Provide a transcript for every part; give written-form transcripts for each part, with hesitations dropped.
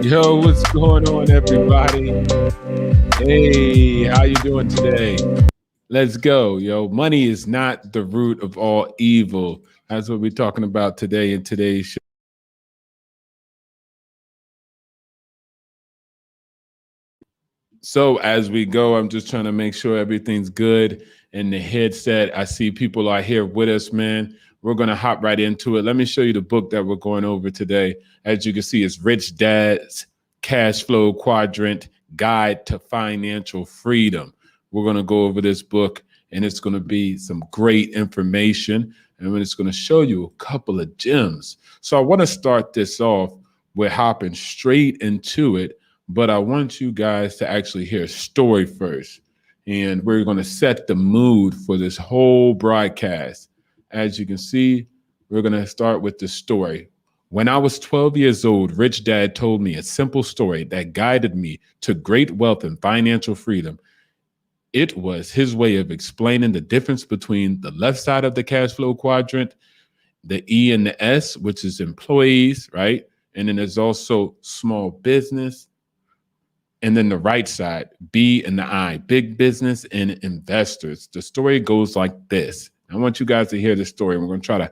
Yo, what's going on, everybody? Hey, how you doing today? Let's go, yo. Money is not the root of all evil. That's what we're talking about today in today's show. So as we go, I'm just trying to make sure everything's good in the headset. I see people are here with us, man. We're going to hop right into it. Let me show you the book that we're going over today. As you can see, it's Rich Dad's Cashflow Quadrant Guide to Financial Freedom. We're going to go over this book, and it's going to be some great information, and it's going to show you a couple of gems. So I want to start this off with hopping straight into it, but I want you guys to actually hear a story first, and we're going to set the mood for this whole broadcast. As you can see, we're going to start with the story. When I was 12 years old, Rich Dad told me a simple story that guided me to great wealth and financial freedom. It was his way of explaining the difference between the left side of the cash flow quadrant, the E and the S, which is employees, right? And then there's also small business. And then the right side, B and the I, big business and investors. The story goes like this. I want you guys to hear this story. We're going to try to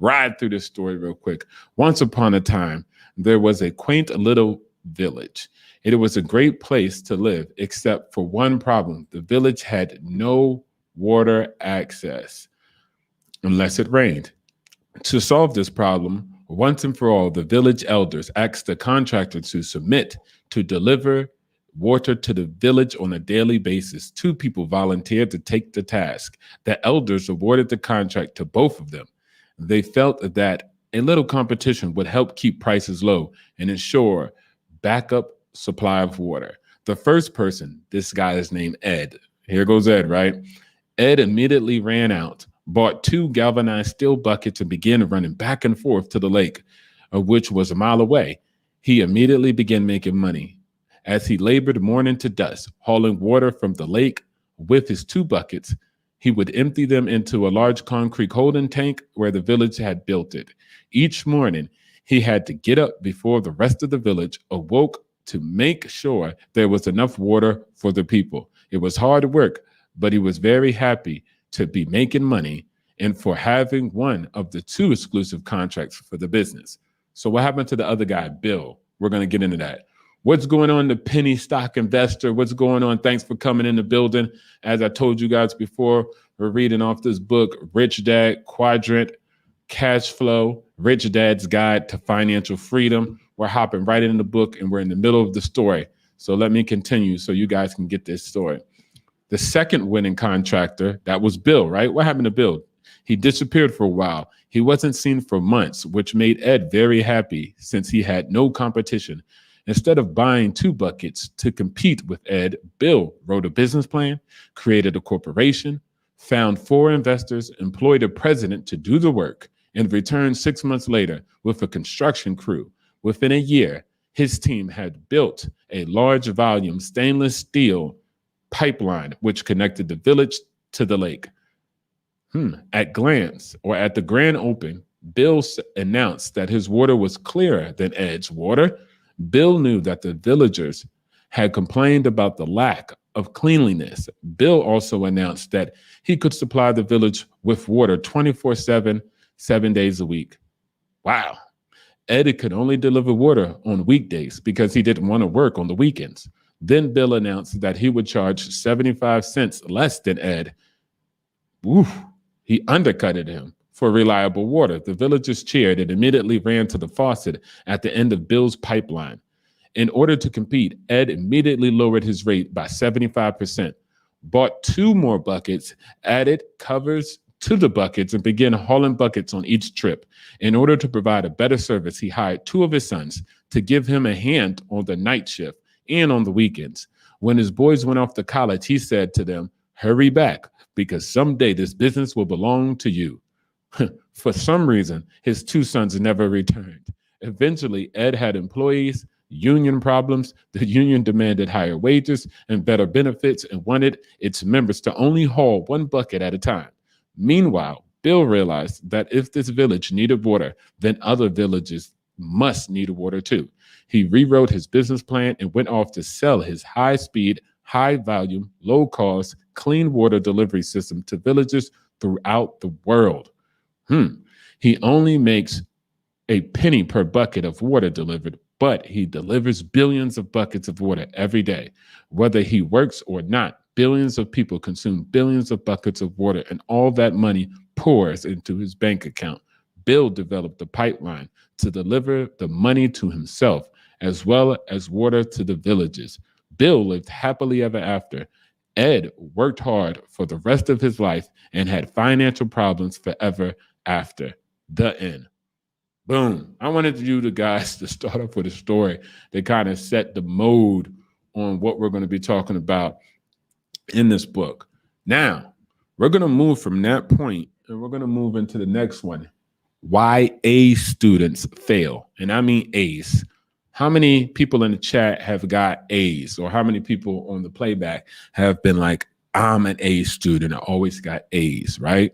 ride through this story real quick. Once upon a time, there was a quaint little village. It was a great place to live, except for one problem. The village had no water access unless it rained. To solve this problem, once and for all, the village elders asked the contractor to submit to deliver water to the village on a daily basis. Two people volunteered to take the task. The elders awarded the contract to both of them. They felt that a little competition would help keep prices low and ensure backup supply of water. The first person, this guy is named Ed. Here goes Ed, right? Ed immediately ran out, bought 2 galvanized steel buckets, and began running back and forth to the lake, which was a mile away. He immediately began making money. As he labored morning to dusk, hauling water from the lake with his 2 buckets, he would empty them into a large concrete holding tank where the village had built it. Each morning, he had to get up before the rest of the village awoke to make sure there was enough water for the people. It was hard work, but he was very happy to be making money and for having one of the 2 exclusive contracts for the business. So what happened to the other guy, Bill? We're going to get into that. What's going on, the penny stock investor? What's going on? Thanks for coming in the building. As I told you guys before, we're reading off this book, Rich Dad Quadrant, Cash Flow, Rich Dad's Guide to Financial Freedom. We're hopping right into the book, and we're in the middle of the story. So let me continue so you guys can get this story. The second winning contractor, that was Bill, right? What happened to Bill? He disappeared for a while. He wasn't seen for months, which made Ed very happy since he had no competition. Instead of buying 2 buckets to compete with Ed, Bill wrote a business plan, created a corporation, found 4 investors, employed a president to do the work, and returned 6 months later with a construction crew. Within a year, his team had built a large volume stainless steel pipeline which connected the village to the lake. At the grand opening, Bill announced that his water was clearer than Ed's water. Bill knew that the villagers had complained about the lack of cleanliness. Bill also announced that he could supply the village with water 24/7, 7 days a week. Wow. Ed could only deliver water on weekdays because he didn't want to work on the weekends. Then Bill announced that he would charge 75 cents less than Ed. Woof. He undercutted him for reliable water. The villagers cheered and immediately ran to the faucet at the end of Bill's pipeline. In order to compete, Ed immediately lowered his rate by 75%, bought 2 more buckets, added covers to the buckets, and began hauling buckets on each trip. In order to provide a better service, he hired 2 of his sons to give him a hand on the night shift and on the weekends. When his boys went off to college, he said to them, "Hurry back, because someday this business will belong to you." For some reason, his 2 sons never returned. Eventually, Ed had employees, union problems. The union demanded higher wages and better benefits and wanted its members to only haul 1 bucket at a time. Meanwhile, Bill realized that if this village needed water, then other villages must need water too. He rewrote his business plan and went off to sell his high-speed, high-volume, low-cost, clean water delivery system to villages throughout the world. He only makes a penny per bucket of water delivered, but he delivers billions of buckets of water every day. Whether he works or not, billions of people consume billions of buckets of water, and all that money pours into his bank account. Bill developed the pipeline to deliver the money to himself, as well as water to the villages. Bill lived happily ever after. Ed worked hard for the rest of his life and had financial problems forever after. The end. Boom. I wanted you guys to start off with a story that kind of set the mode on what we're going to be talking about in this book. Now, we're going to move from that point and we're going to move into the next one. Why A students fail. And I mean A's. How many people in the chat have got A's, or how many people on the playback have been like, I'm an A student, I always got A's, right?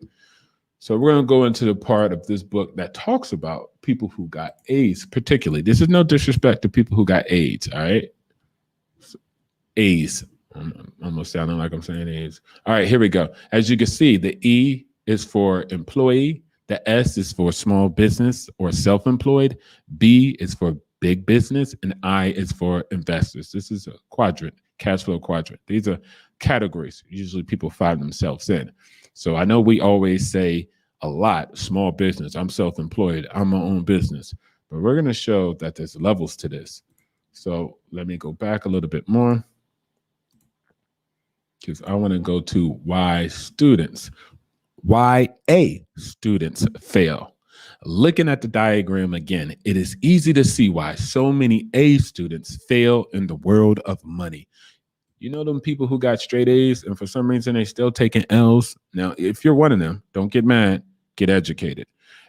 So we're going to go into the part of this book that talks about people who got A's particularly. This is no disrespect to people who got A's, all right? So, A's. I'm almost sounding like I'm saying A's. All right, here we go. As you can see, the E is for employee. The S is for small business or self-employed. B is for big business. And I is for investors. This is a quadrant, cash flow quadrant. These are categories usually people find themselves in. So I know we always say a lot, small business, I'm self-employed, I'm my own business, but we're going to show that there's levels to this. So let me go back a little bit more because I want to go to why A students fail. Looking at the diagram again, it is easy to see why so many A students fail in the world of money. You know them people who got straight A's and for some reason they still taking L's? Now, if you're one of them, don't get mad, get educated.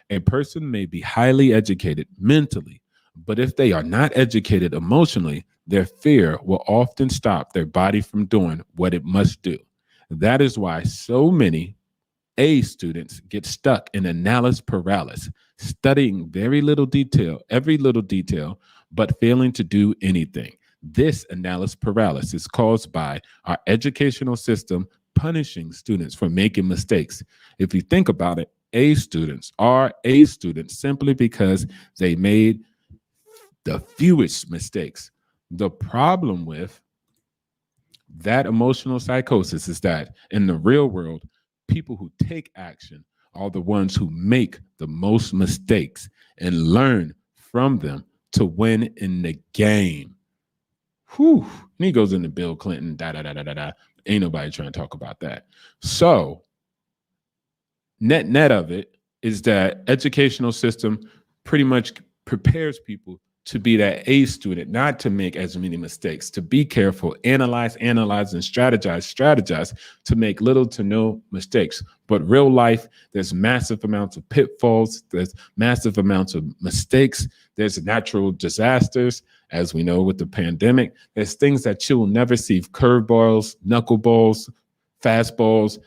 A person may be highly educated mentally, but if they are not educated emotionally, their fear will often stop their body from doing what it must do. That is why so many A students get stuck in analysis paralysis, studying every little detail, but failing to do anything. This analysis paralysis is caused by our educational system punishing students for making mistakes. If you think about it, A students are A students simply because they made the fewest mistakes. The problem with that emotional psychosis is that in the real world, people who take action are the ones who make the most mistakes and learn from them to win in the game. Whew. And he goes into Bill Clinton, Ain't nobody trying to talk about that. So net of it is that educational system pretty much prepares people to be that A student, not to make as many mistakes, to be careful, analyze, and strategize to make little to no mistakes. But real life, there's massive amounts of pitfalls, there's massive amounts of mistakes, there's natural disasters, as we know with the pandemic. There's things that you will never see, curveballs, knuckleballs, fastballs,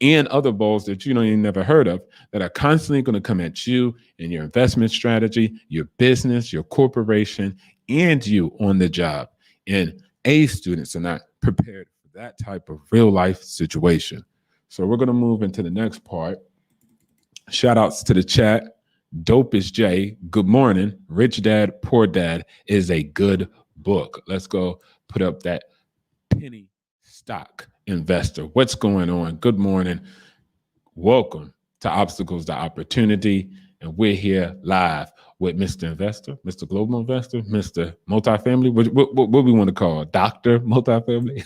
and other balls that you don't even never heard of that are constantly going to come at you and your investment strategy, your business, your corporation, and you on the job. And A students are not prepared for that type of real life situation. So we're going to move into the next part. Shout outs to the chat. Dope is Jay. Good morning. Rich Dad, Poor Dad is a good book. Let's go put up that penny stock investor. What's going on? Good morning. Welcome to Obstacles to Opportunity. And we're here live with Mr. Investor, Mr. Global Investor, Mr. Multifamily. What we want to call Dr. Multifamily?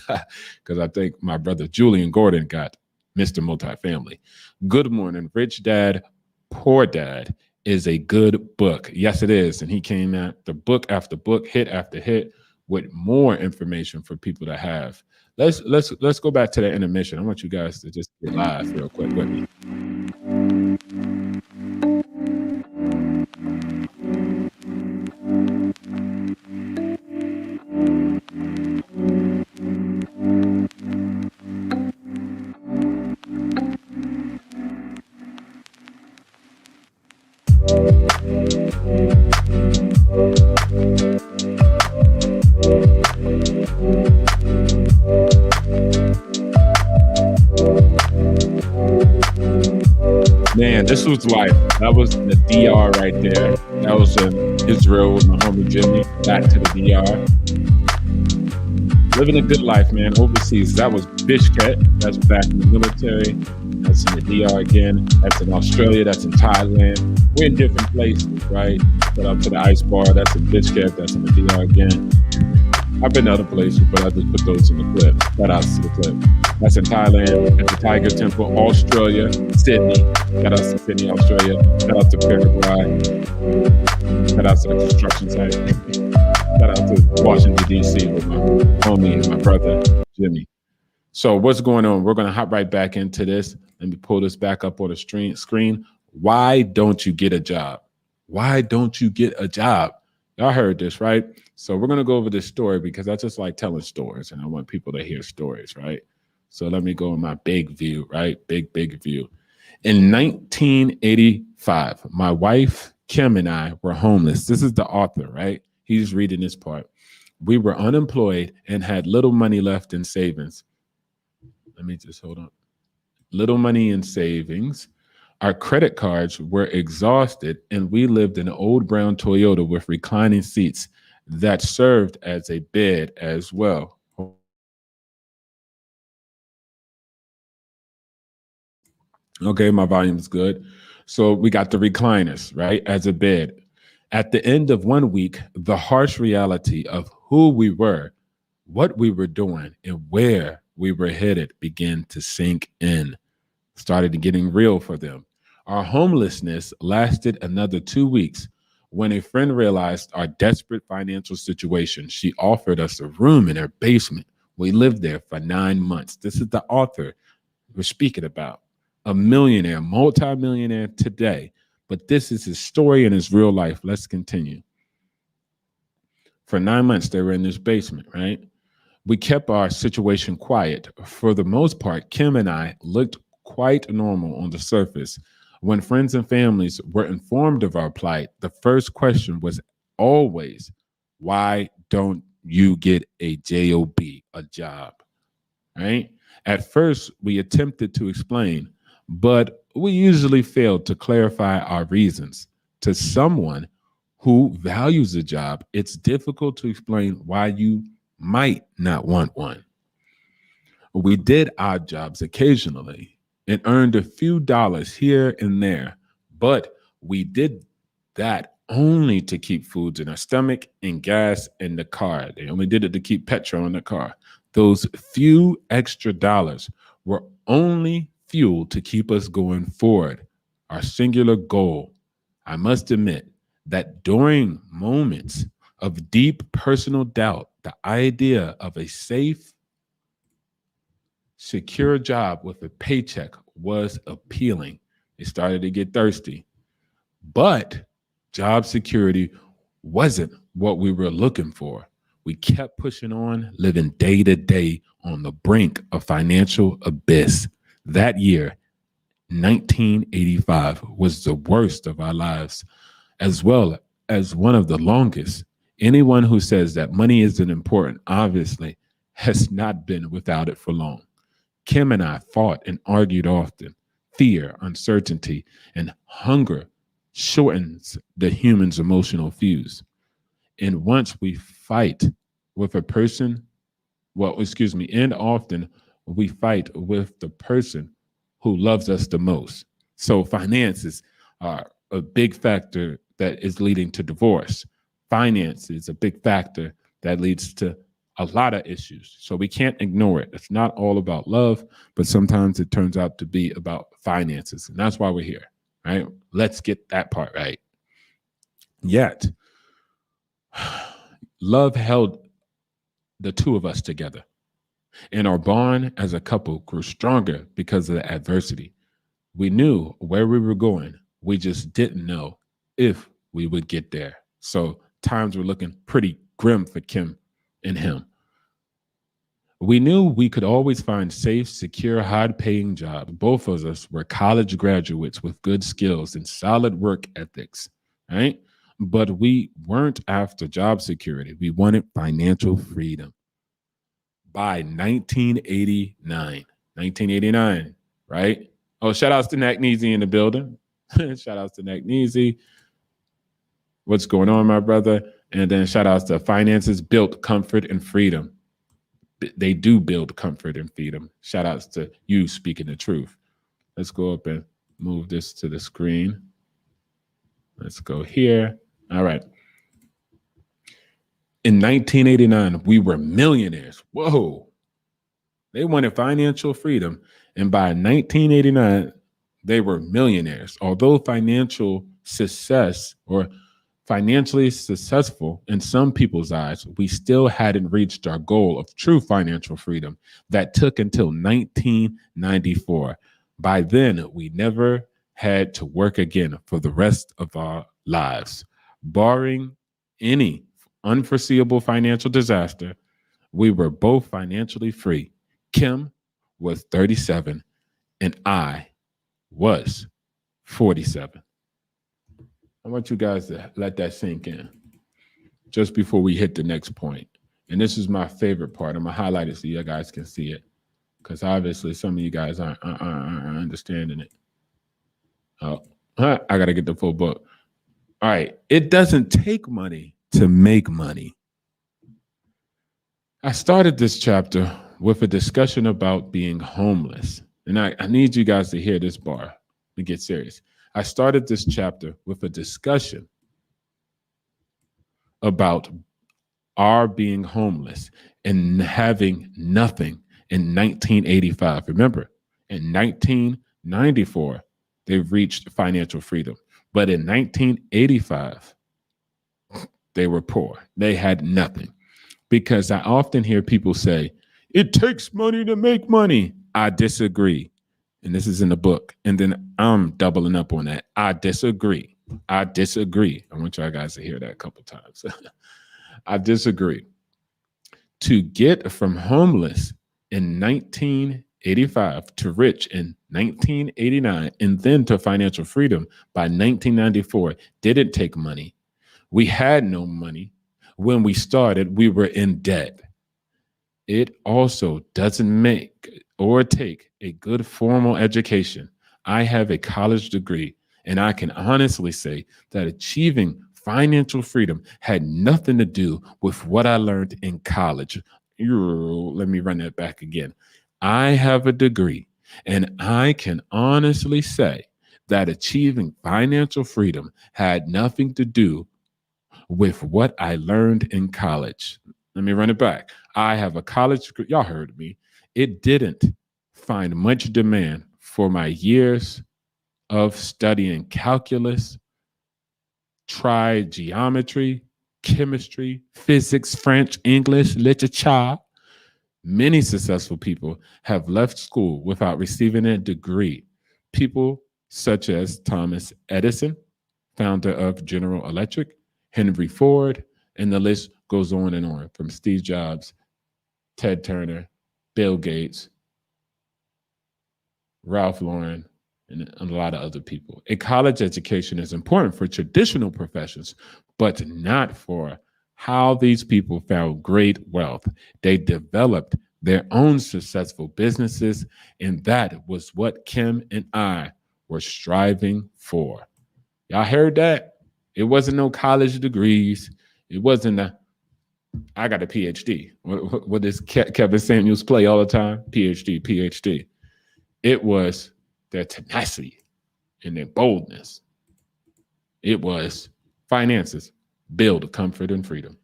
Because I think my brother Julian Gordon got Mr. Multifamily. Good morning. Rich Dad, Poor Dad is a good book. Yes, it is. And he came at the book after book, hit after hit, with more information for people to have. Let's go back to the intermission. I want you guys to just get live real quick with me. Man, this was life. That was the DR right there. That was in Israel with my homie Jimmy. Back to the DR. Living a good life, man. Overseas. That was Bishkek. That's back in the military. That's in the DR again. That's in Australia. That's in Thailand. We're in different places, right? But up to the ice bar. That's in Bishkek. That's in the DR again. I've been to other places, but I just put those in the clip. Shout out to the clip. That's in Thailand, at the Tiger Temple, Australia, Sydney. Shout out to Sydney, Australia. Shout out to Paraguay. Shout out to the construction site. Shout out to Washington, D.C. with my homie and my brother, Jimmy. So what's going on? We're going to hop right back into this. Let me pull this back up on the screen. Why don't you get a job? Why don't you get a job? Y'all heard this, right? So we're going to go over this story because I just like telling stories and I want people to hear stories, right? So let me go in my big view, right? Big view. In 1985, my wife, Kim, and I were homeless. This is the author, right? He's reading this part. We were unemployed and had little money left in savings. Let me just hold on. Little money in savings. Our credit cards were exhausted, and we lived in an old brown Toyota with reclining seats that served as a bed as well. Okay, my volume is good. So we got the recliners, right, as a bed. At the end of 1 week, the harsh reality of who we were, what we were doing, and where we were headed began to sink in. Started getting real for them. Our homelessness lasted another 2 weeks. When a friend realized our desperate financial situation, she offered us a room in her basement. We lived there for 9 months. This is the author we're speaking about. A millionaire, multimillionaire today. But this is his story and his real life. Let's continue. For 9 months, they were in this basement, right? We kept our situation quiet. For the most part, Kim and I looked quite normal on the surface. When friends and families were informed of our plight, the first question was always, why don't you get a job, a job, right? At first, we attempted to explain, but we usually failed to clarify our reasons. To someone who values a job, it's difficult to explain why you might not want one. We did odd jobs occasionally and earned a few dollars here and there, but we did that only to keep foods in our stomach and gas in the car. They only did it to keep petrol in the car. Those few extra dollars were only fuel to keep us going forward. Our singular goal. I must admit that during moments of deep personal doubt, the idea of a safe, secure job with a paycheck was appealing. They started to get thirsty. But job security wasn't what we were looking for. We kept pushing on, living day to day on the brink of financial abyss. That year, 1985, was the worst of our lives, as well as one of the longest Anyone who says that money isn't important, obviously, has not been without it for long. Kim and I fought and argued often. Fear, uncertainty, and hunger shortens the human's emotional fuse. And once we fight with a person, and often we fight with the person who loves us the most. So finances are a big factor that is leading to divorce. Finance is a big factor that leads to a lot of issues. So we can't ignore it. It's not all about love, but sometimes it turns out to be about finances. And that's why we're here, right? Let's get that part right. Yet, love held the two of us together. And our bond as a couple grew stronger because of the adversity. We knew where we were going. We just didn't know if we would get there. So times were looking pretty grim for Kim and him. We knew we could always find safe, secure, high-paying jobs. Both of us were college graduates with good skills and solid work ethics, right? But we weren't after job security. We wanted financial freedom. By 1989, right? Oh, shout outs to Nakneezy in the building. Shout outs to Nakneezy. What's going on, my brother? And then shout outs to Finances Built Comfort and Freedom. They do build comfort and freedom. Shout outs to you speaking the truth. Let's go up and move this to the screen. Let's go here. All right. In 1989, we were millionaires. Whoa. They wanted financial freedom. And by 1989, they were millionaires. Although financial success or financially successful in some people's eyes, we still hadn't reached our goal of true financial freedom that took until 1994. By then, we never had to work again for the rest of our lives. Barring any unforeseeable financial disaster, we were both financially free. Kim was 37 and I was 47. I want you guys to let that sink in just before we hit the next point. And this is my favorite part. I'm going to highlight it so you guys can see it, because obviously some of you guys aren't understanding it. Oh, I got to get the full book. All right. It doesn't take money to make money. I started this chapter with a discussion about being homeless. And I need you guys to hear this bar and get serious. I started this chapter with a discussion about our being homeless and having nothing in 1985. Remember, in 1994, they reached financial freedom. But in 1985, they were poor. They had nothing. Because I often hear people say, it takes money to make money. I disagree. And this is in the book. And then I'm doubling up on that. I disagree. I disagree. I want y'all guys to hear that a couple times. I disagree. To get from homeless in 1985 to rich in 1989 and then to financial freedom by 1994 didn't take money. We had no money. When we started, we were in debt. It also doesn't make or take a good formal education. I have a college degree, and I can honestly say that achieving financial freedom had nothing to do with what I learned in college. Let me run that back again. I have a degree, and I can honestly say that achieving financial freedom had nothing to do with what I learned in college. Let me run it back. I have a college degree. Y'all heard me. It didn't find much demand for my years of studying calculus, trigonometry, chemistry, physics, French, English, literature. Many successful people have left school without receiving a degree. People such as Thomas Edison, founder of General Electric, Henry Ford, and the list goes on and on, from Steve Jobs, Ted Turner, Bill Gates, Ralph Lauren, and a lot of other people. A college education is important for traditional professions, but not for how these people found great wealth. They developed their own successful businesses, and that was what Kim and I were striving for. Y'all heard that? It wasn't no college degrees. It wasn't I got a PhD. What does Kevin Samuels play all the time? PhD, PhD. It was their tenacity and their boldness. It was finances, build comfort and freedom.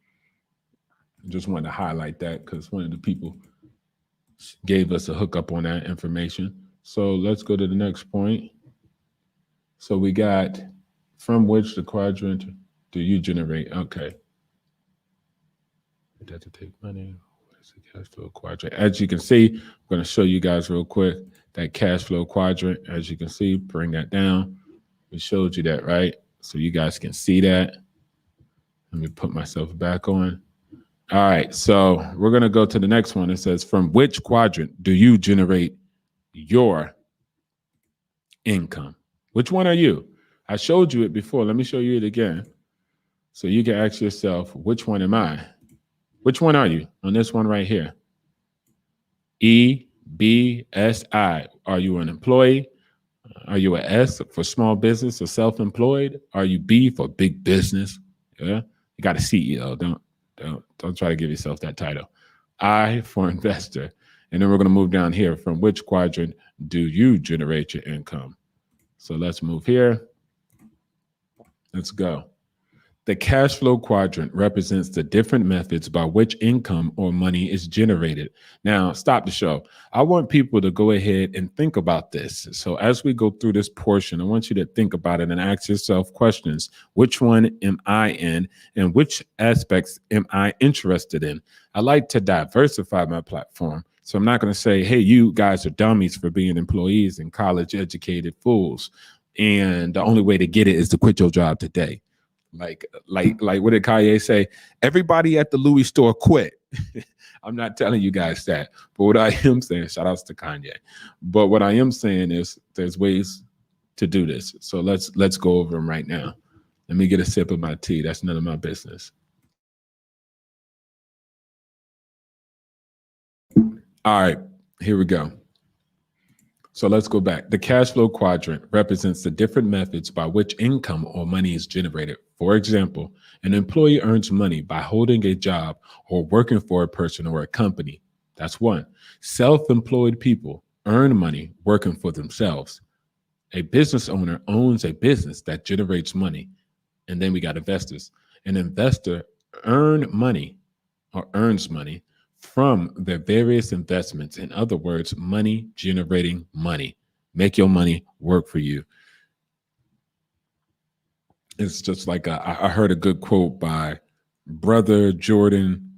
I just wanted to highlight that because one of the people gave us a hookup on that information. So let's go to the next point. So we got from which the quadrant do you generate? Okay. That to take money. What is the cash flow quadrant? As you can see, I'm going to show you guys real quick that cash flow quadrant. As you can see, bring that down. We showed you that, right? So you guys can see that. Let me put myself back on. All right, so we're going to go to the next one. It says, from which quadrant do you generate your income? Which one are you? I showed you it before. Let me show you it again. So you can ask yourself, which one am I? Which one are you on this one right here? E, B, S, I. Are you an employee? Are you an S for small business or self-employed? Are you B for big business? Yeah, you got a CEO. Don't try to give yourself that title. I for investor. And then we're going to move down here. From which quadrant do you generate your income? So let's move here. Let's go. The cash flow quadrant represents the different methods by which income or money is generated. Now, stop the show. I want people to go ahead and think about this. So as we go through this portion, I want you to think about it and ask yourself questions. Which one am I in, and which aspects am I interested in? I like to diversify my platform. So I'm not going to say, hey, you guys are dummies for being employees and college-educated fools, and the only way to get it is to quit your job today. Like what did Kanye say? Everybody at the Louis store quit. I'm not telling you guys that, but what I am saying, shout outs to Kanye. But what I am saying is there's ways to do this. So let's go over them right now. Let me get a sip of my tea. That's none of my business. All right, here we go. So let's go back. The cash flow quadrant represents the different methods by which income or money is generated. For example, an employee earns money by holding a job or working for a person or a company. That's one. Self-employed people earn money working for themselves. A business owner owns a business that generates money. And then we got investors. An investor earns money from their various investments. In other words, money generating money. Make your money work for you. It's just like I heard a good quote by brother Gordon,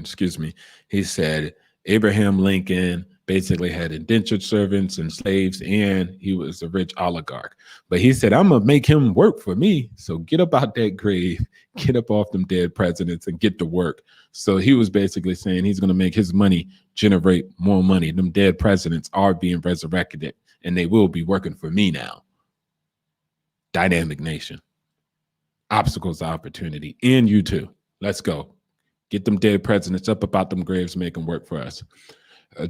excuse me. He said, Abraham Lincoln basically had indentured servants and slaves, and he was a rich oligarch. But he said, I'm going to make him work for me. So get up out that grave, get up off them dead presidents and get to work. So he was basically saying he's going to make his money generate more money. Them dead presidents are being resurrected, and they will be working for me now. Dynamic nation. Obstacles, opportunity, and you too. Let's go. Get them dead presidents up about them graves, make them work for us.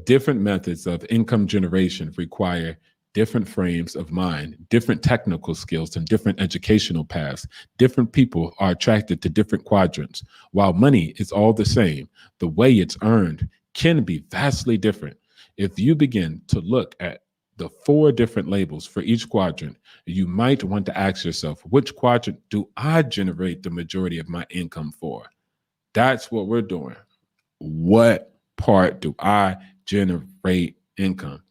Different methods of income generation require different frames of mind, different technical skills, and different educational paths. Different people are attracted to different quadrants. While money is all the same, the way it's earned can be vastly different. If you begin to look at the 4 different labels for each quadrant, you might want to ask yourself, which quadrant do I generate the majority of my income for? That's what we're doing. What part do I generate income?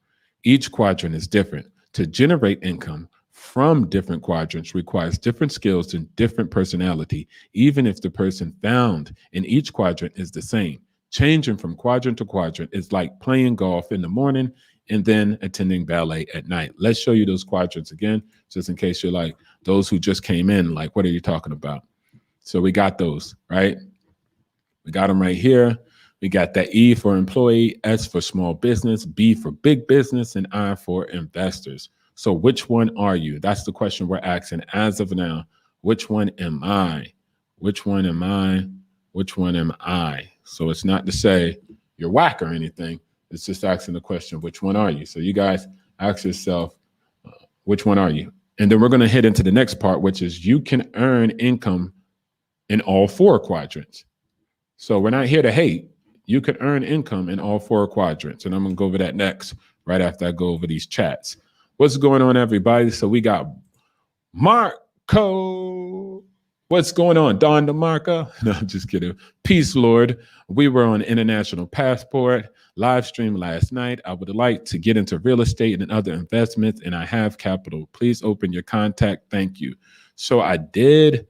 Each quadrant is different. To generate income from different quadrants requires different skills and different personality, even if the person found in each quadrant is the same. Changing from quadrant to quadrant is like playing golf in the morning and then attending ballet at night. Let's show you those quadrants again, just in case you're like those who just came in, like, what are you talking about? So we got those, right? We got them right here. We got that E for employee, S for small business, B for big business, and I for investors. So which one are you? That's the question we're asking as of now. Which one am I? which one am I? Which one am I? So it's not to say you're whack or anything. It's just asking the question, which one are you? So you guys ask yourself, which one are you? And then we're going to hit into the next part, which is you can earn income in all 4 quadrants. So we're not here to hate. You can earn income in all 4 quadrants. And I'm going to go over that next, right after I go over these chats. What's going on, everybody? So we got Marco. What's going on, Don DeMarco? No, I'm just kidding. Peace, Lord. We were on International Passport live stream last night. I would like to get into real estate and other investments, and I have capital. Please open your contact. Thank you. So I did,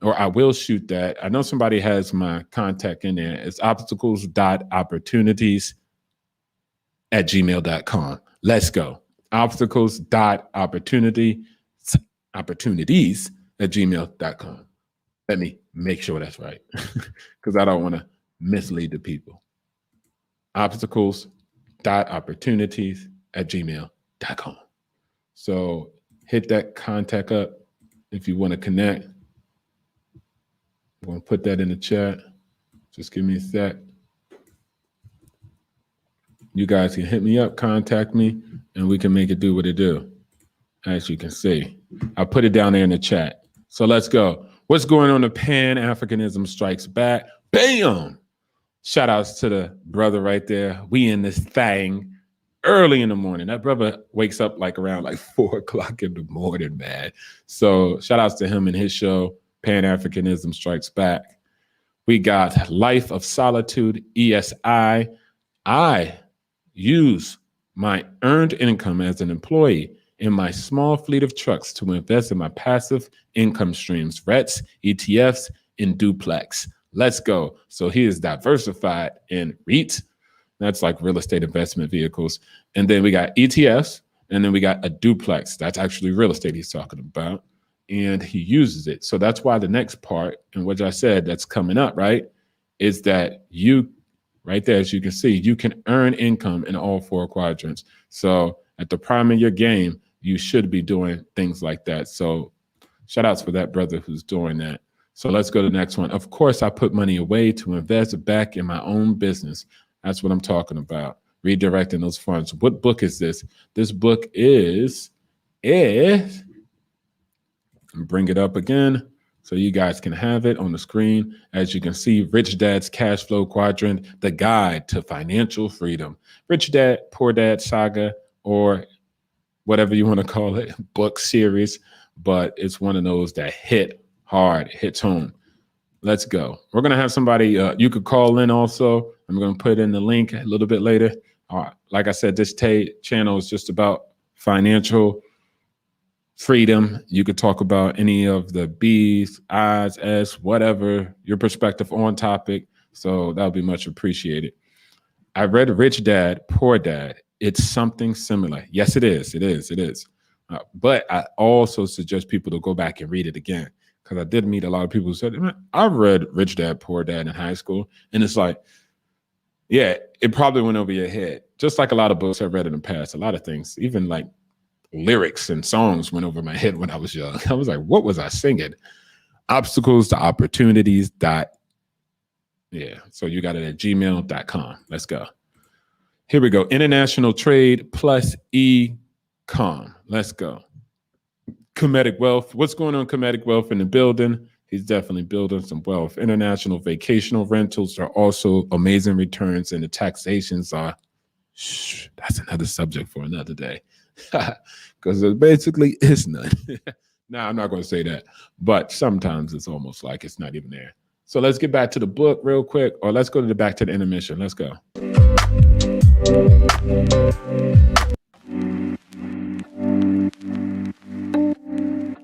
or I will shoot that. I know somebody has my contact in there. It's obstacles.opportunities@gmail.com. Let's go. Obstacles.opportunities@gmail.com. Let me make sure that's right, because I don't want to mislead the people. Obstacles.opportunities@gmail.com. So hit that contact up if you want to connect. I'm going to put that in the chat. Just give me a sec. You guys can hit me up, contact me, and we can make it do what it do. As you can see, I put it down there in the chat. So let's go. What's going on? The Pan-Africanism strikes back. Bam! Shout outs to the brother right there. We in this thing early in the morning. That brother wakes up like around like 4 o'clock in the morning, man. So shout outs to him and his show, Pan-Africanism Strikes Back. We got Life of Solitude, ESI. I use my earned income as an employee in my small fleet of trucks to invest in my passive income streams, REITs, ETFs, and duplex. Let's go. So he is diversified in REITs. That's like real estate investment vehicles. And then we got ETFs, and then we got a duplex. That's actually real estate he's talking about. And he uses it. So that's why the next part, and what I said that's coming up, right, is that you, right there, as you can see, you can earn income in all 4 quadrants. So at the prime of your game, you should be doing things like that. So shout outs for that brother who's doing that. So let's go to the next one. Of course, I put money away to invest back in my own business. That's what I'm talking about. Redirecting those funds. What book is this? This book is bring it up again so you guys can have it on the screen. As you can see, Rich Dad's Cashflow Quadrant, the guide to financial freedom. Rich Dad, Poor Dad saga, or whatever you want to call it, book series, but it's one of those that hit hard, hits home. Let's go. We're going to have somebody, you could call in also. I'm going to put in the link a little bit later. Like I said, this channel is just about financial freedom. You could talk about any of the B's, I's, S, whatever, your perspective on topic. So that would be much appreciated. I read Rich Dad, Poor Dad. It's something similar. Yes, it is. It is. It is. But I also suggest people to go back and read it again, because I did meet a lot of people who said, I read Rich Dad, Poor Dad in high school. And it's like, yeah, it probably went over your head. Just like a lot of books I've read in the past, a lot of things, even like lyrics and songs went over my head when I was young. I was like, what was I singing? Obstacles to opportunities. Yeah. So you got it at gmail.com. Let's go. Here we go. International trade plus e-com. Let's go. Comedic Wealth. What's going on, Comedic Wealth, in the building? He's definitely building some wealth. International vacational rentals are also amazing returns, and the taxations are, that's another subject for another day, because there basically is none. Now, I'm not going to say that, but sometimes it's almost like it's not even there. So let's get back to the book real quick, or let's go back to the intermission. Let's go.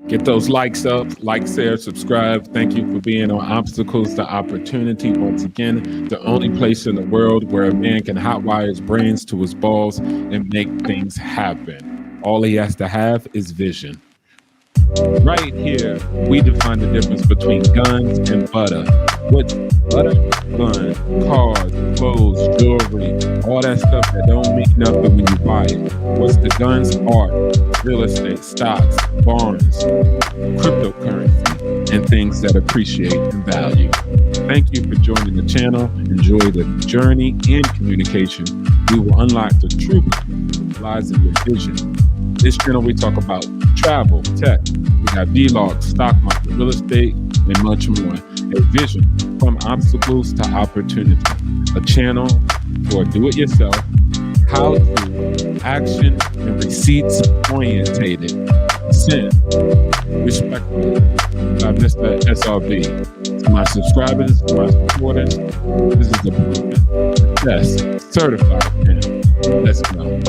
Get those likes up, like, share, subscribe. Thank you for being on Obstacles to Opportunity. Once again, the only place in the world where a man can hotwire his brains to his balls and make things happen. All he has to have is vision. Right here, we define the difference between guns and butter. What's butter? Guns, cars, clothes, jewelry, all that stuff that don't mean nothing when you buy it. What's the guns? Art, real estate, stocks, bonds, cryptocurrency, and things that appreciate in value. Thank you for joining the channel. Enjoy the journey and communication. We will unlock the true potential that lies in your vision. This channel, we talk about travel, tech, we got vlogs, stock market, real estate, and much more. A vision from obstacles to opportunity. A channel for do-it-yourself, how to, action, and receipts orientated. Send, respectfully, by Mr. SRB. To my subscribers, to my supporters, this is the proven, best, certified man. Let's go.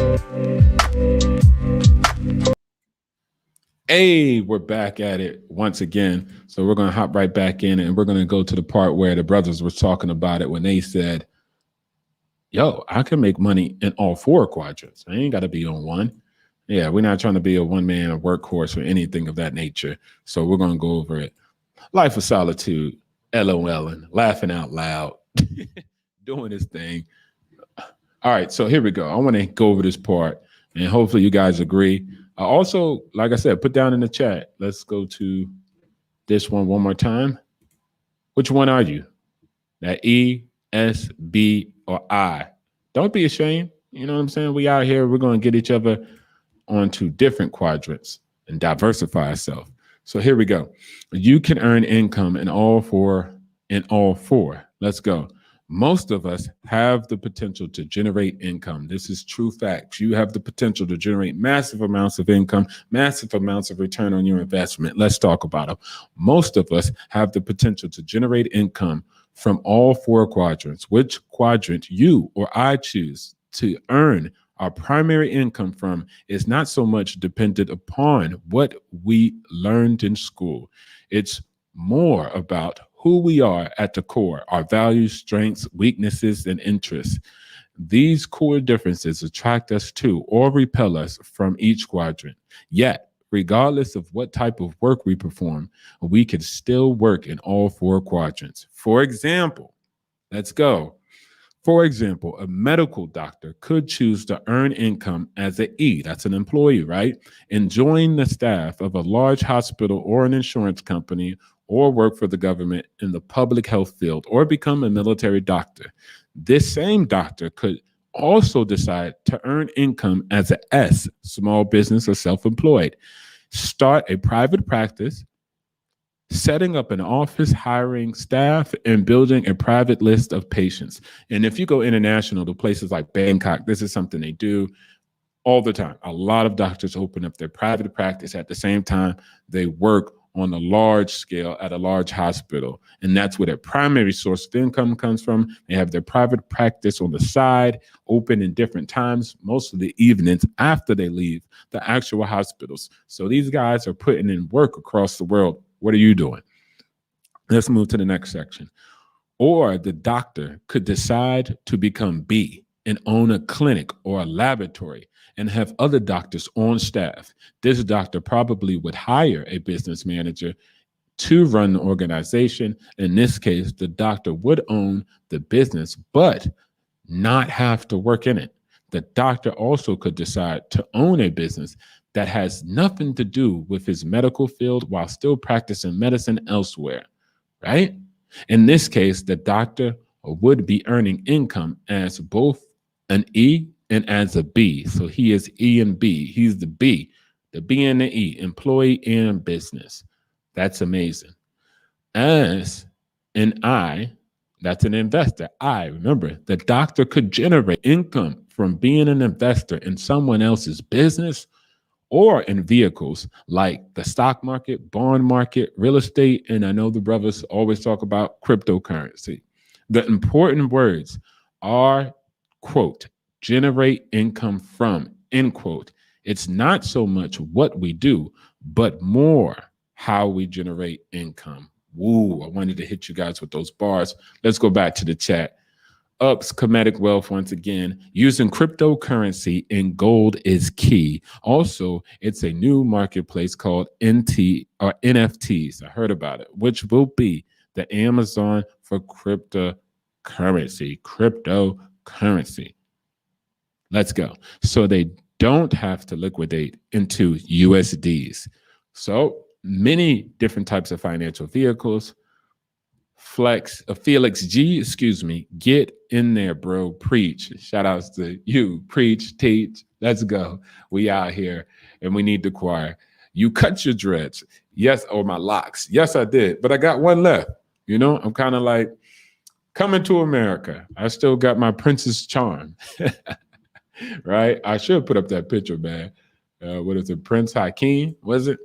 Hey, we're back at it once again. So we're going to hop right back in and we're going to go to the part where the brothers were talking about it when they said, yo, I can make money in all four quadrants. I ain't got to be on one. Yeah, we're not trying to be a one-man workhorse or anything of that nature. So we're going to go over it. Life of solitude, LOLing, laughing out loud, doing this thing. All right, so here we go. I want to go over this part, and hopefully you guys agree. Also, like I said, put down in the chat. Let's go to this one more time. Which one are you? That E, S, B, or I? Don't be ashamed. You know what I'm saying? We out here. We're going to get each other onto different quadrants and diversify ourselves. So here we go. You can earn income in all four. Let's go. Most of us have the potential to generate income. This is true facts. You have the potential to generate massive amounts of income, massive amounts of return on your investment. Let's talk about them. Most of us have the potential to generate income from all four quadrants. Which quadrant you or I choose to earn our primary income from is not so much dependent upon what we learned in school. It's more about who we are at the core, our values, strengths, weaknesses, and interests. These core differences attract us to or repel us from each quadrant. Yet, regardless of what type of work we perform, we can still work in all four quadrants. For example, let's go. For example, a medical doctor could choose to earn income as an E, that's an employee, right? And join the staff of a large hospital or an insurance company or work for the government in the public health field or become a military doctor. This same doctor could also decide to earn income as an S, small business or self-employed, start a private practice, setting up an office, hiring staff, and building a private list of patients. And if you go international to places like Bangkok, this is something they do all the time. A lot of doctors open up their private practice at the same time they work on a large scale at a large hospital. And that's where their primary source of income comes from. They have their private practice on the side, open in different times, most of the evenings after they leave the actual hospitals. So these guys are putting in work across the world. What are you doing? Let's move to the next section. Or the doctor could decide to become B and own a clinic or a laboratory and have other doctors on staff. This doctor probably would hire a business manager to run the organization. In this case, the doctor would own the business, but not have to work in it. The doctor also could decide to own a business that has nothing to do with his medical field while still practicing medicine elsewhere, right? In this case, the doctor would be earning income as both an E and as a B. So he is E and B. He's the B and the E, employee and business. That's amazing. As an I, that's an investor. Remember, the doctor could generate income from being an investor in someone else's business or in vehicles like the stock market, bond market, real estate, and I know the brothers always talk about cryptocurrency. The important words are, quote, generate income from, end quote. It's not so much what we do, but more how we generate income. Woo, I wanted to hit you guys with those bars. Let's go back to the chat. Ups comedic wealth once again. Using cryptocurrency and gold is key. Also, it's a new marketplace called NFTs. I heard about it, which will be the Amazon for cryptocurrency. Let's go. So they don't have to liquidate into USDs. So many different types of financial vehicles. Felix G, excuse me, get in there, bro. Preach. Shout outs to you. Preach, teach. Let's go. We out here and we need the choir. You cut your dreads. Yes, or my locks. Yes, I did. But I got one left. You know, I'm kind of like coming to America. I still got my princess charm. Right? I should put up that picture, man. What is it? Prince Hakeem? Was it?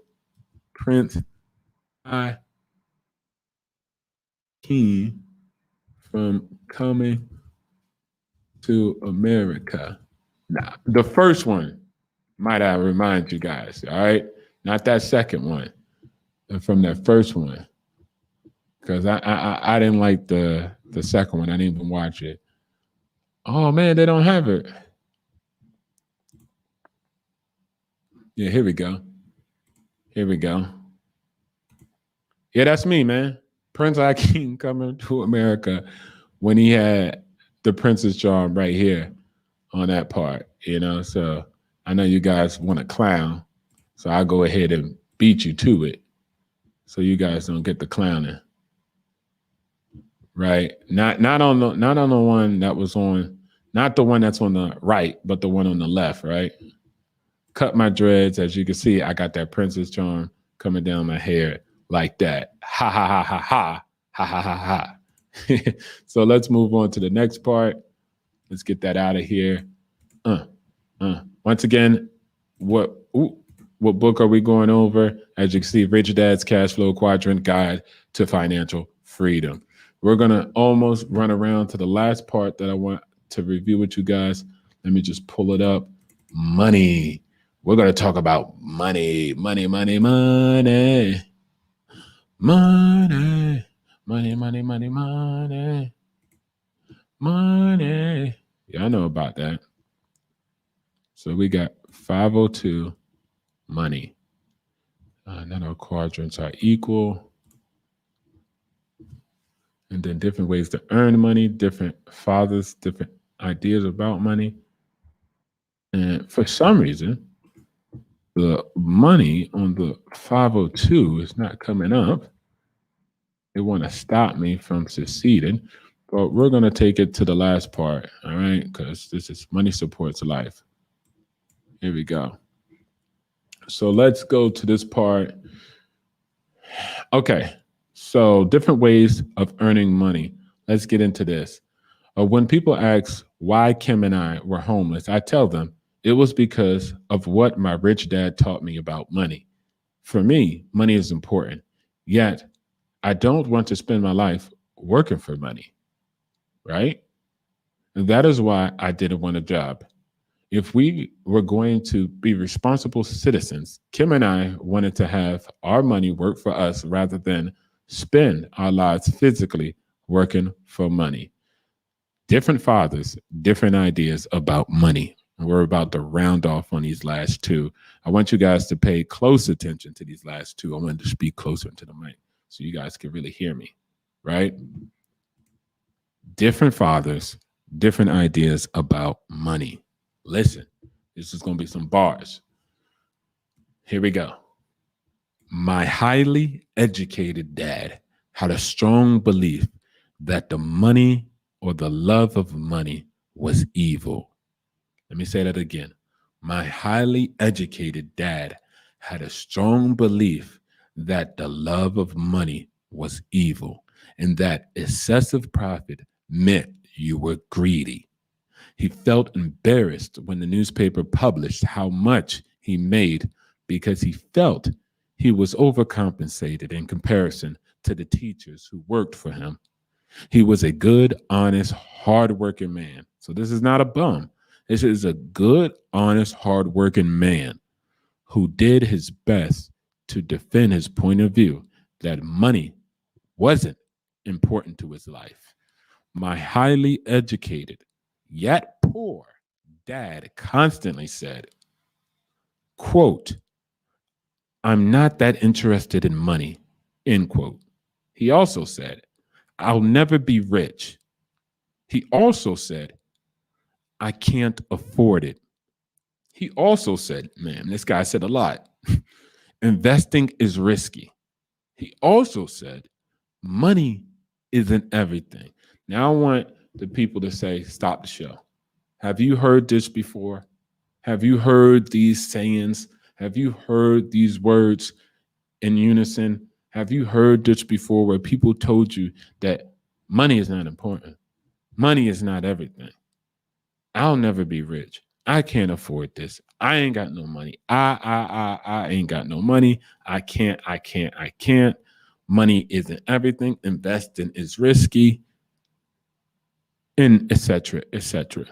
Prince Hakeem from coming to America. Nah, the first one, might I remind you guys, all right? Not that second one, from that first one. Because I didn't like the second one. I didn't even watch it. Oh man, they don't have it. Yeah, here we go. Here we go. Yeah, that's me, man. Prince Hakeem coming to America when he had the Princess Charm right here on that part, you know. So I know you guys want to clown, so I'll go ahead and beat you to it, so you guys don't get the clowning, right? Not on the one that was on, not the one that's on the right, but the one on the left, right? Cut my dreads, as you can see, I got that Princess Charm coming down my hair like that. Ha ha ha ha ha ha ha ha ha. So let's move on to the next part. Let's get that out of here. Once again, what book are we going over? As you can see, Rich Dad's Cashflow Quadrant Guide to Financial Freedom. We're going to almost run around to the last part that I want to review with you guys. Let me just pull it up. Money. We're going to talk about money, money, money, money. Money, money, money, money, money. Money. Yeah, I know about that. So we got 502, money. Then our quadrants are equal. And then different ways to earn money, different fathers, different ideas about money. And for some reason, the money on the 502 is not coming up. They want to stop me from succeeding, but we're going to take it to the last part, all right? Because this is money supports life. Here we go. So let's go to this part. Okay, so different ways of earning money. Let's get into this. When people ask why Kim and I were homeless, I tell them it was because of what my rich dad taught me about money. For me, money is important, yet I don't want to spend my life working for money, right? And that is why I didn't want a job. If we were going to be responsible citizens, Kim and I wanted to have our money work for us rather than spend our lives physically working for money. Different fathers, different ideas about money. We're about to round off on these last two. I want you guys to pay close attention to these last two. I want to speak closer into the mic so you guys can really hear me, right? Different fathers, different ideas about money. Listen, this is going to be some bars. Here we go. My highly educated dad had a strong belief that the money or the love of money was evil. Let me say that again. My highly educated dad had a strong belief that the love of money was evil and that excessive profit meant you were greedy. He felt embarrassed when the newspaper published how much he made because he felt he was overcompensated in comparison to the teachers who worked for him. He was a good, honest, hardworking man. So this is not a bum. This is a good, honest, hardworking man who did his best to defend his point of view that money wasn't important to his life. My highly educated, yet poor dad constantly said, quote, I'm not that interested in money, end quote. He also said, I'll never be rich. He also said, I can't afford it. He also said, man, this guy said a lot. Investing is risky. He also said, money isn't everything. Now I want the people to say, stop the show. Have you heard this before? Have you heard these sayings? Have you heard these words in unison? Have you heard this before where people told you that money is not important? Money is not everything. I'll never be rich. I can't afford this. I ain't got no money. I ain't got no money. I can't. Money isn't everything. Investing is risky, and etc. etc.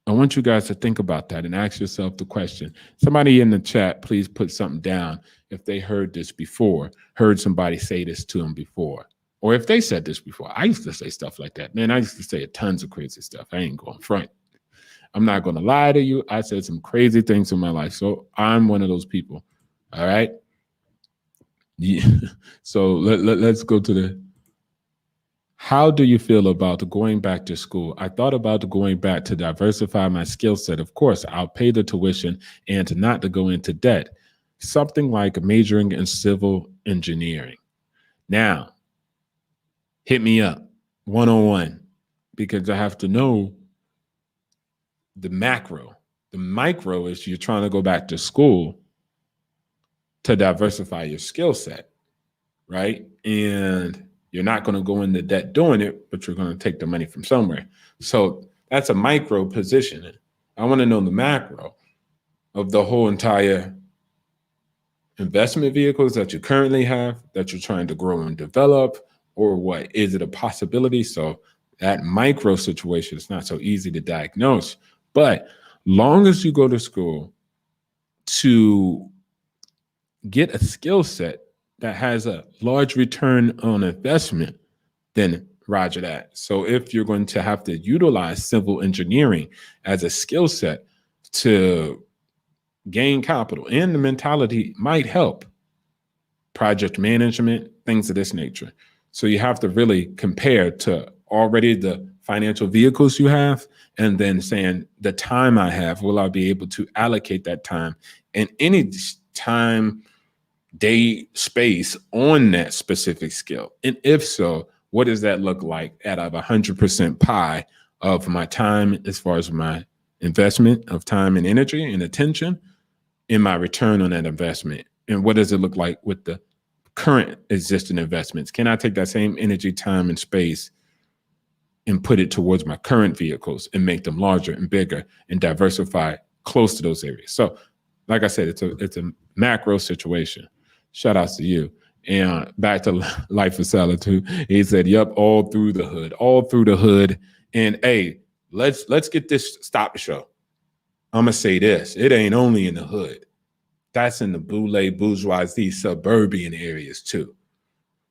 I want you guys to think about that and ask yourself the question. Somebody in the chat, please put something down if they heard this before, heard somebody say this to them before, or if they said this before. I used to say stuff like that. Man, I used to say tons of crazy stuff. I ain't going front. I'm not going to lie to you. I said some crazy things in my life. So I'm one of those people. All right. Yeah. So let's go to the, how do you feel about going back to school? I thought about going back to diversify my skill set. Of course, I'll pay the tuition and not to go into debt. Something like majoring in civil engineering. Now, hit me up 101 because I have to know the macro. The micro is you're trying to go back to school to diversify your skill set, right? And you're not going to go into debt doing it, but you're going to take the money from somewhere. So that's a micro position. I want to know the macro of the whole entire investment vehicles that you currently have, that you're trying to grow and develop, or what? Is it a possibility? So that micro situation is not so easy to diagnose. But long as you go to school to get a skill set that has a large return on investment, then roger that. So if you're going to have to utilize civil engineering as a skill set to gain capital, and the mentality might help, project management, things of this nature. So you have to really compare to already the financial vehicles you have, and then saying the time I have, will I be able to allocate that time and any time, day, space on that specific skill? And if so, what does that look like out of 100% pie of my time, as far as my investment of time and energy and attention, in my return on that investment? And what does it look like with the current existing investments? Can I take that same energy, time, and space and put it towards my current vehicles and make them larger and bigger and diversify close to those areas? So, like I said, it's a macro situation. Shout outs to you. And back to Life of Solitude. He said, yep, all through the hood. And hey, let's get this, stop the show. I'm gonna say this. It ain't only in the hood. That's in the bourgeoisie suburban areas too.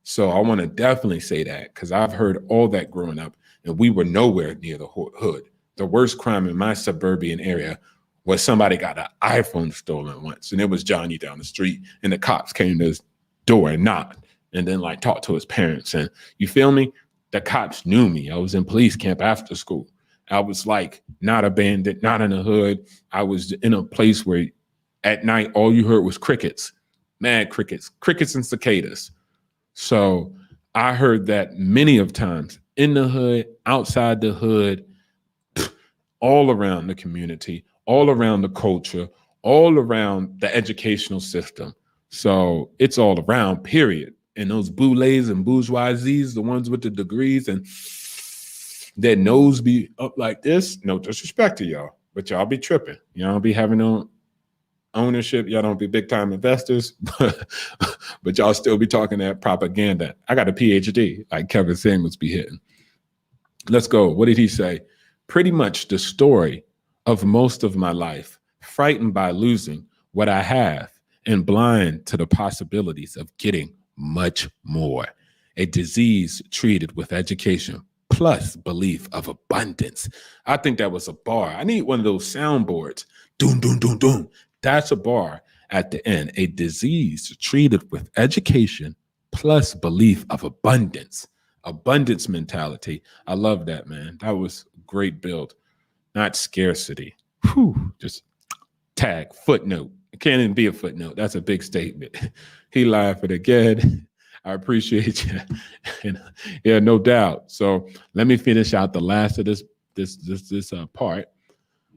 So I want to definitely say that, because I've heard all that growing up, and we were nowhere near the hood. The worst crime in my suburban area was somebody got an iPhone stolen once, and it was Johnny down the street, and the cops came to his door and knocked, and then like talked to his parents. And you feel me? The cops knew me. I was in police camp after school. I was like not abandoned, not in the hood. I was in a place where at night all you heard was crickets, mad crickets and cicadas. So I heard that many of times, in the hood, outside the hood, all around the community, all around the culture, all around the educational system. So it's all around, period. And those boulets and bourgeoisies, the ones with the degrees and their nose be up like this, no disrespect to y'all, but y'all be tripping. Y'all be having no ownership. Y'all don't be big time investors, but y'all still be talking that propaganda. I got a PhD, like Kevin Samuels be hitting. Let's go. What did he say? Pretty much the story of most of my life, frightened by losing what I have and blind to the possibilities of getting much more. A disease treated with education plus belief of abundance. I think that was a bar. I need one of those soundboards. Doom, doom, doom, doom. That's a bar at the end. A disease treated with education plus belief of abundance. Abundance mentality. I love that, man. That was a great build. Not scarcity. Whew. Just tag, footnote, Can't even be a footnote. That's a big statement. He laughing again. I appreciate you. And, yeah, no doubt. So let me finish out the last of this part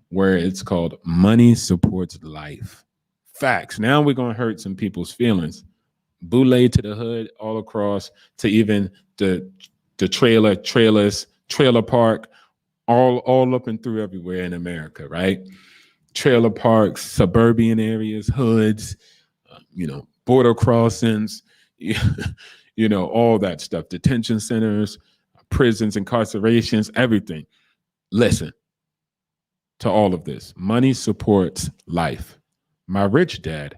where it's called money supports life. Facts. Now we're gonna hurt some people's feelings. Boule to the hood, all across to even the trailers, trailer park, all up and through everywhere in America, right? Trailer parks, suburban areas, hoods, border crossings, all that stuff, detention centers, prisons, incarcerations, everything. Listen to all of this. Money supports life. My rich dad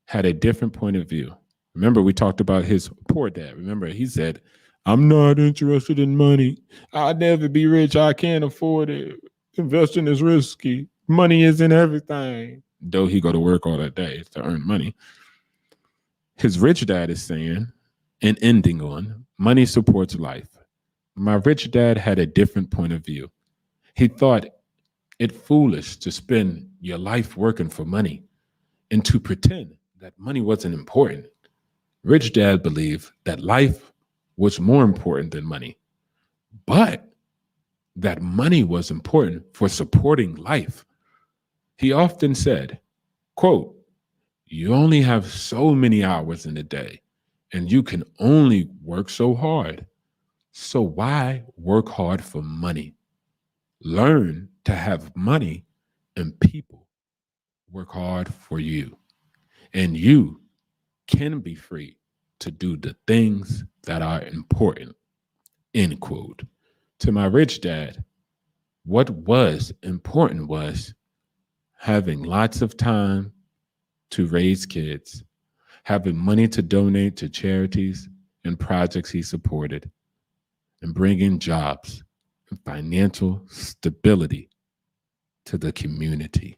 had a different point of view. Remember, we talked about his poor dad. Remember, he said, I'm not interested in money. I'll never be rich. I can't afford it. Investing is risky. Money isn't everything. Though he go to work all that day to earn money. His rich dad is saying, and ending on, money supports life. My rich dad had a different point of view. He thought it foolish to spend your life working for money and to pretend that money wasn't important. Rich dad believed that life was more important than money, but that money was important for supporting life. He often said, quote, you only have so many hours in a day and you can only work so hard. So why work hard for money? Learn to have money and people work hard for you. And you can be free to do the things that are important. End quote. To my rich dad, what was important was having lots of time to raise kids, having money to donate to charities and projects he supported, and bringing jobs and financial stability to the community.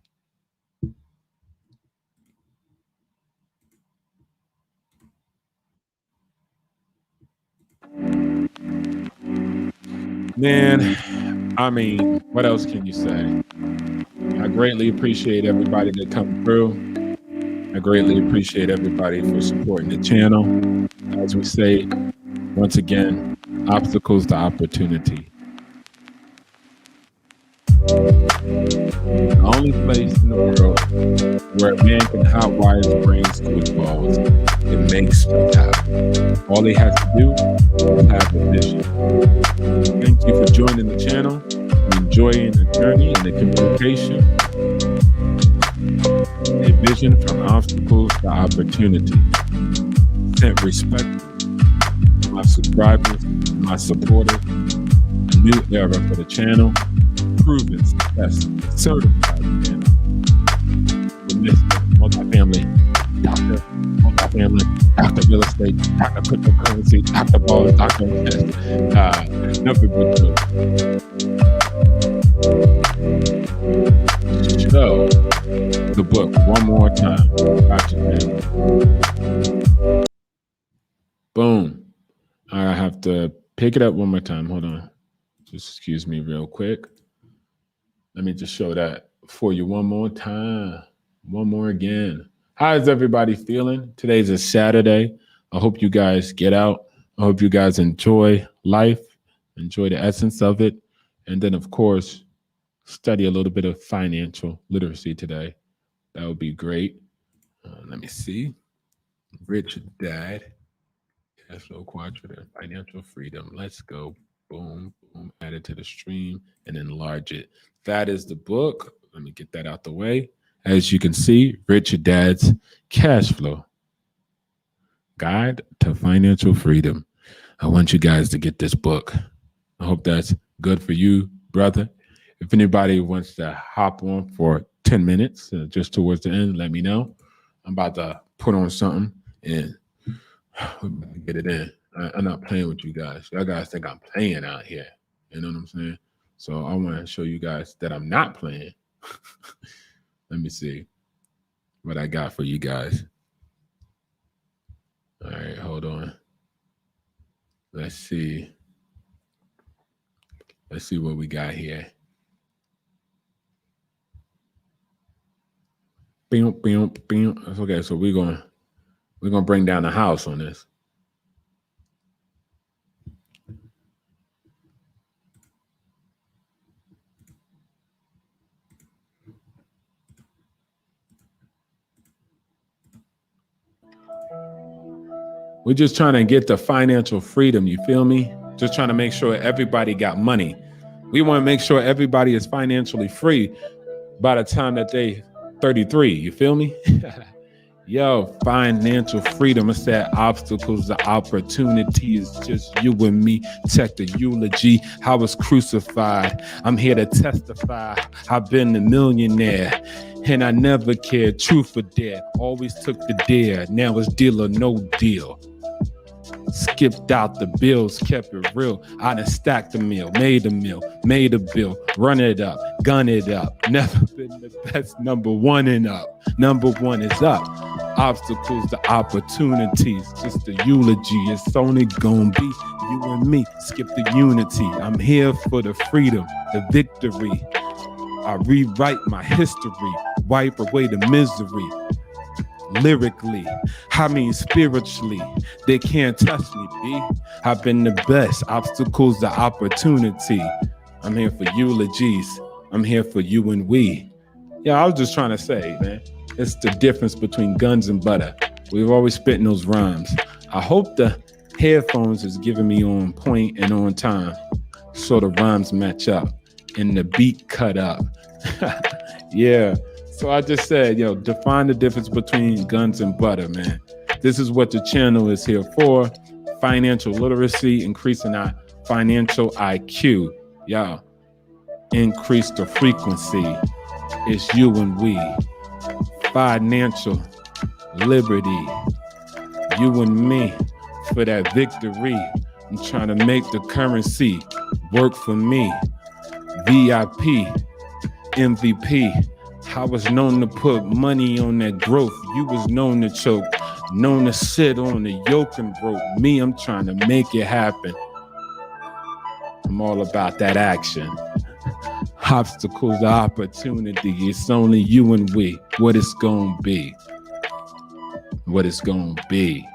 Man, I mean, what else can you say? I greatly appreciate everybody that come through. I greatly appreciate everybody for supporting the channel. As we say, once again, obstacles to opportunity. The only place in the world where a man can hotwire his brains to his balls and make stuff happen. All he has to do is have a vision. Thank you for joining the channel, enjoying the journey and the communication. A vision from obstacles to opportunity. Sent respect to my subscribers, my supporters, a new era for the channel, proven success, certified channel. The Mr. Multifamily, Dr. Multifamily, Dr. Real Estate, Dr. Cryptocurrency, Dr. Ball, Dr. Nothing but good. Show the book one more time. Gotcha, man. Boom. I have to pick it up one more time. Hold on. Just excuse me real quick. Let me just show that for you one more time. One more again. How is everybody feeling? Today's a Saturday. I hope you guys get out. I hope you guys enjoy life, enjoy the essence of it. And then, of course, study a little bit of financial literacy today. That would be great. Let me see. Rich Dad, Cashflow Quadrant, Financial Freedom. Let's go. Boom, boom. Add it to the stream and enlarge it. That is the book. Let me get that out the way. As you can see, Rich Dad's Cash Flow Guide to Financial Freedom. I want you guys to get this book. I hope that's good for you, brother. If anybody wants to hop on for 10 minutes, just towards the end, let me know. I'm about to put on something and get it in. I'm not playing with you guys. Y'all guys think I'm playing out here. You know what I'm saying? So I want to show you guys that I'm not playing. Let me see what I got for you guys. All right, hold on. Let's see. Let's see what we got here. Okay, so we're gonna bring down the house on this. We're just trying to get the financial freedom, you feel me? Just trying to make sure everybody got money. We want to make sure everybody is financially free by the time that they 33, you feel me? Yo, financial freedom. It's that obstacles, the opportunity is just you and me. Check the eulogy. I was crucified. I'm here to testify. I've been a millionaire and I never cared. Truth or dare. Always took the dare. Now it's deal or no deal. Skipped out the bills, kept it real. I done stacked the meal, made a bill, run it up, gun it up. Never been the best, number one and up. Number one is up. Obstacles, the opportunities, just the eulogy. It's only gonna be you and me. Skip the unity. I'm here for the freedom, the victory. I rewrite my history, wipe away the misery. Lyrically, I mean spiritually, they can't touch me, B. I've been the best. Obstacles, the opportunity. I'm here for eulogies. I'm here for you and we. Yeah, I was just trying to say, man, it's the difference between guns and butter. We've always spitting those rhymes. I hope the headphones is giving me on point and on time, so the rhymes match up and the beat cut up. Yeah. So I just said, define the difference between guns and butter, man. This is what the channel is here for. Financial literacy, increasing our financial IQ. Y'all, increase the frequency. It's you and we. Financial liberty. You and me for that victory. I'm trying to make the currency work for me. VIP, MVP. I was known to put money on that growth. You was known to choke, known to sit on the yoke and rope. Me, I'm trying to make it happen. I'm all about that action. Obstacles, the opportunity. It's only you and we. What it's gonna be. What it's gonna be.